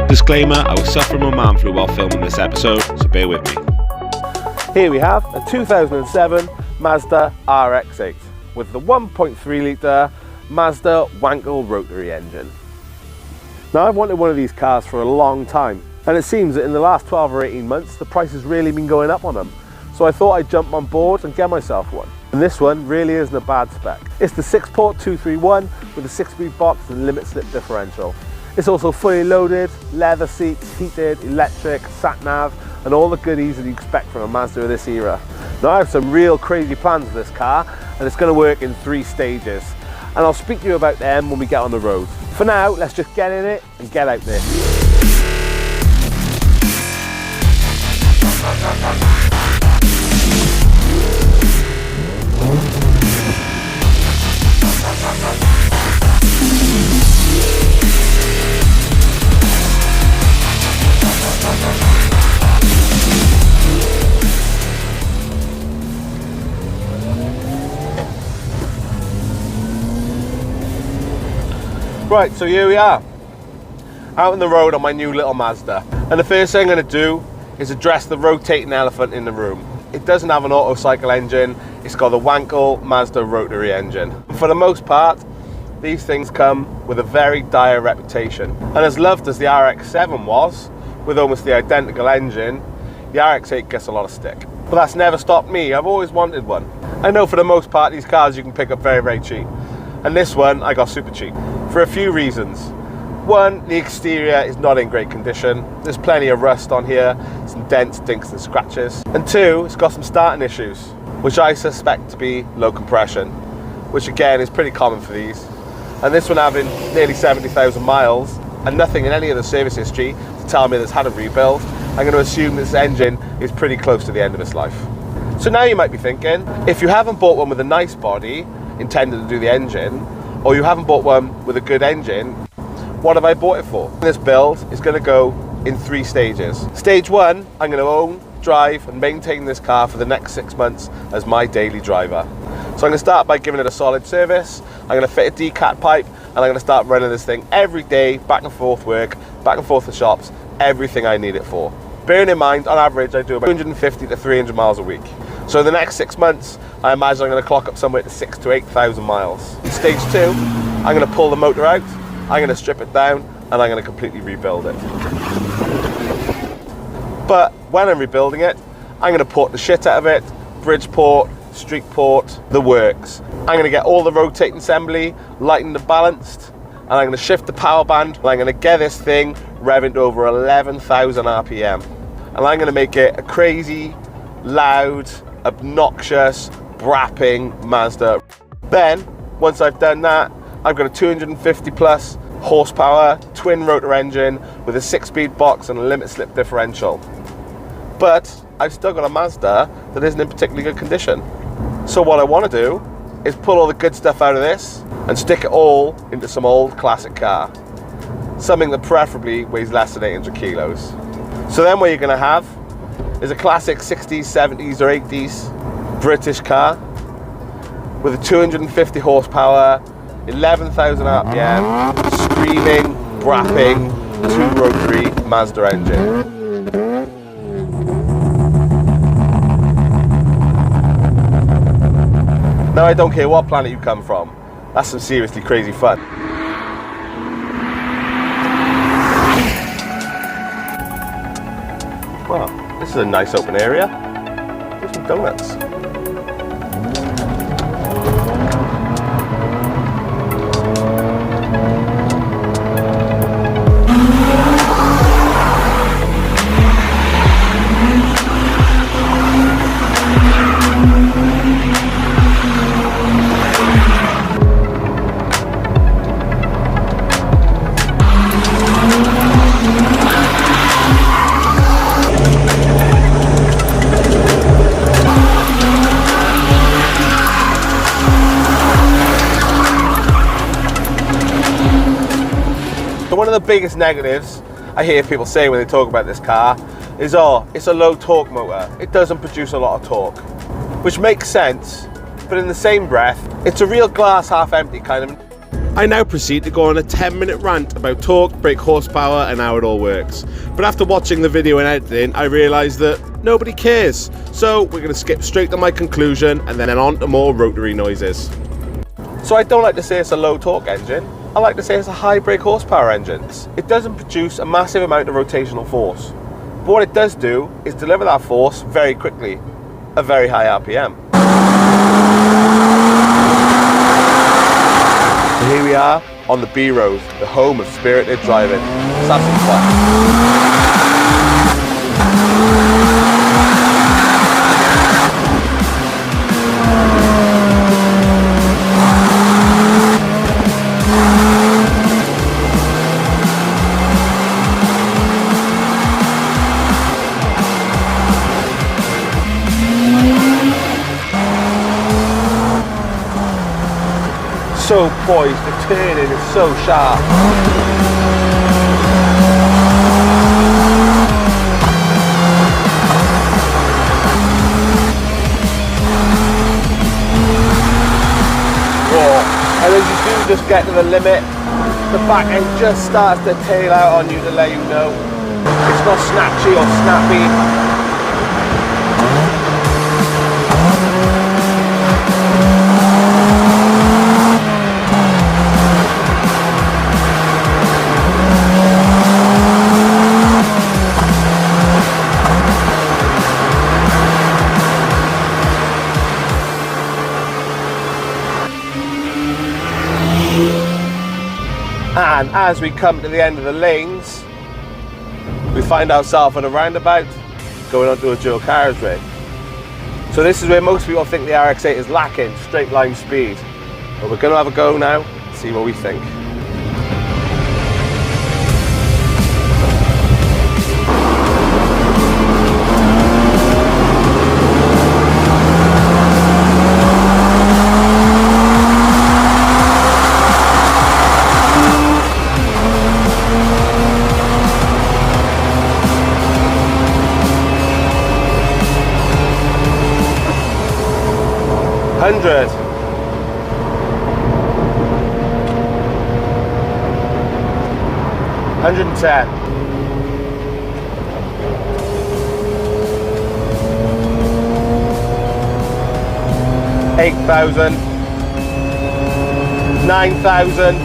Disclaimer, I was suffering with man flu while filming this episode, so bear with me. Here we have a 2007 Mazda RX8 with the 1.3 litre Mazda wankel rotary engine. Now, I've wanted one of these cars for a long time, and it seems that in the last 12 or 18 months the price has really been going up on them. So I thought I'd jump on board and get myself one. And this one really isn't a bad spec. It's the 6-port 231 with a 6-speed box and limit slip differential. It's also fully loaded, leather seats, heated, electric, sat-nav, and all the goodies that you expect from a Mazda of this era. Now, I have some real crazy plans for this car, and it's going to work in 3 stages. And I'll speak to you about them when we get on the road. For now, let's just get in it and get out there. Right, so here we are, out on the road on my new little Mazda. And the first thing I'm going to do is address the rotating elephant in the room. It doesn't have an auto cycle engine, it's got the wankel Mazda rotary engine. For the most part, these things come with a very dire reputation. And as loved as the RX-7 was, with almost the identical engine, the RX-8 gets a lot of stick. But that's never stopped me, I've always wanted one. I know for the most part these cars you can pick up very, very cheap. And this one I got super cheap, for a few reasons. One, the exterior is not in great condition. There's plenty of rust on here, some dents, dinks and scratches. And two, it's got some starting issues, which I suspect to be low compression, which again is pretty common for these. And this one having nearly 70,000 miles and nothing in any of the service history to tell me that it's had a rebuild, I'm going to assume this engine is pretty close to the end of its life. So now you might be thinking, if you haven't bought one with a nice body, intended to do the engine, or you haven't bought one with a good engine, what have I bought it for? This build is going to go in 3 stages. Stage 1, I'm going to own, drive and maintain this car for the next 6 months as my daily driver. So I'm going to start by giving it a solid service. I'm going to fit a decat pipe and I'm going to start running this thing every day, back and forth work, back and forth to shops, everything I need it for. Bearing in mind, on average I do about 250 to 300 miles a week. So in the next 6 months, I imagine I'm going to clock up somewhere to 6,000 to 8,000 miles. In stage 2, I'm going to pull the motor out, I'm going to strip it down, and I'm going to completely rebuild it. But when I'm rebuilding it, I'm going to port the shit out of it, bridge port, street port, the works. I'm going to get all the rotating assembly lightened and balanced, and I'm going to shift the power band, and I'm going to get this thing revving to over 11,000 RPM. And I'm going to make it a crazy, loud, obnoxious, brapping Mazda. Then, once I've done that, I've got a 250 plus horsepower twin rotor engine with a 6-speed box and a limit slip differential. But I've still got a Mazda that isn't in particularly good condition. So what I want to do is pull all the good stuff out of this and stick it all into some old classic car. Something that preferably weighs less than 800 kilos. So then what you're going to have is a classic 60s, 70s or 80s British car with a 250 horsepower, 11,000 RPM, screaming, brapping, 2-rotary Mazda engine. Now I don't care what planet you come from, that's some seriously crazy fun. Well, this is a nice open area. There's some donuts. one of the biggest negatives I hear people say when they talk about this car is, oh, it's a low torque motor. It doesn't produce a lot of torque, which makes sense, but in the same breath, it's a real glass half empty kind of. I now proceed to go on a 10-minute rant about torque, brake horsepower and how it all works. But after watching the video and editing, I realised that nobody cares. So we're going to skip straight to my conclusion and then on to more rotary noises. So I don't like to say it's a low torque engine. I like to say it's a high brake horsepower engine. It doesn't produce a massive amount of rotational force. But what it does do is deliver that force very quickly, at very high RPM. So here we are on the B road, the home of spirited driving. Let's have some fun. So poised, the turning is so sharp. Oh, and as you do just get to the limit, the back end just starts to tail out on you to let you know it's not snatchy or snappy. And as we come to the end of the lanes, we find ourselves on a roundabout going onto a dual carriageway. So this is where most people think the RX8 is lacking, straight line speed. But we're going to have a go now, see what we think. $100. $110. $8,000. $9,000.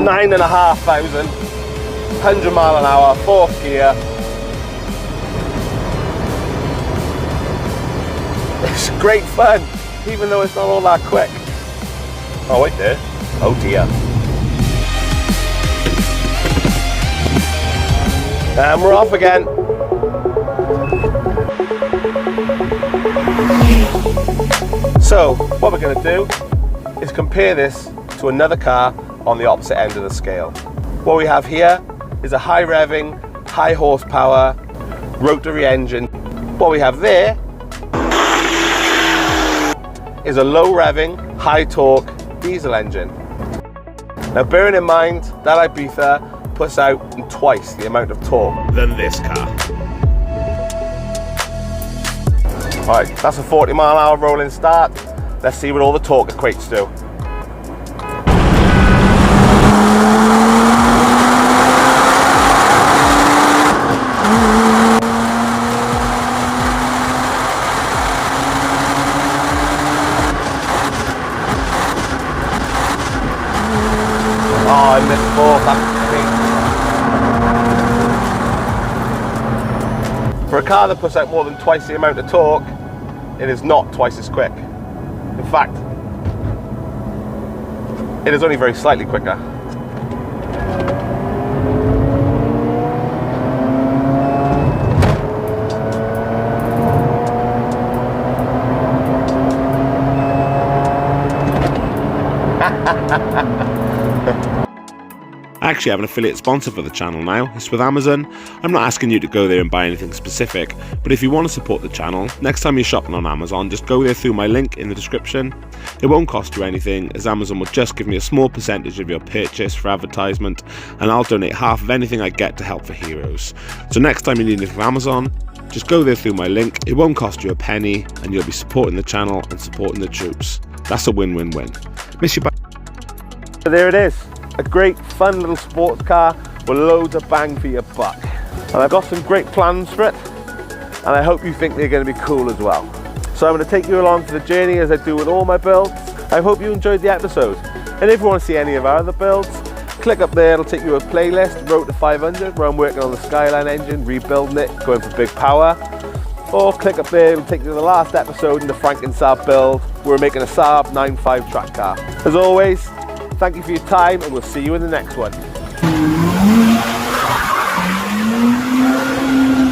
$9,500. 100 mile an hour, fourth gear. It's great fun, even though it's not all that quick. Oh, wait there. Oh dear. And we're off again. So, what we're going to do is compare this to another car on the opposite end of the scale. What we have here is a high revving, high horsepower, rotary engine. What we have there is a low revving, high torque diesel engine. Now bearing in mind that Ibiza puts out twice the amount of torque Than this car. Alright, that's a 40 mile an hour rolling start. Let's see what all the torque equates to. Oh, I missed fourth, that's big. For a car that puts out more than twice the amount of torque, it is not twice as quick. In fact, it is only very slightly quicker. I actually have an affiliate sponsor for the channel now. It's with Amazon. I'm not asking you to go there and buy anything specific, but if you want to support the channel, next time you're shopping on Amazon, just go there through my link in the description. It won't cost you anything, as Amazon will just give me a small percentage of your purchase for advertisement, and I'll donate half of anything I get to help for heroes. So next time you need anything from Amazon, just go there through my link. It won't cost you a penny, and you'll be supporting the channel and supporting the troops. That's a win-win-win. Miss you. Bye. So there it is, a great fun little sports car with loads of bang for your buck. And I've got some great plans for it, and I hope you think they're going to be cool as well. So I'm going to take you along for the journey as I do with all my builds. I hope you enjoyed the episode, and if you want to see any of our other builds, click up there, it'll take you to a playlist, Road to 500, where I'm working on the Skyline engine, rebuilding it, going for big power. Or click up there, it'll take you to the last episode in the Franken Saab build. We're making a Saab 9.5 track car. As always, thank you for your time, and we'll see you in the next one.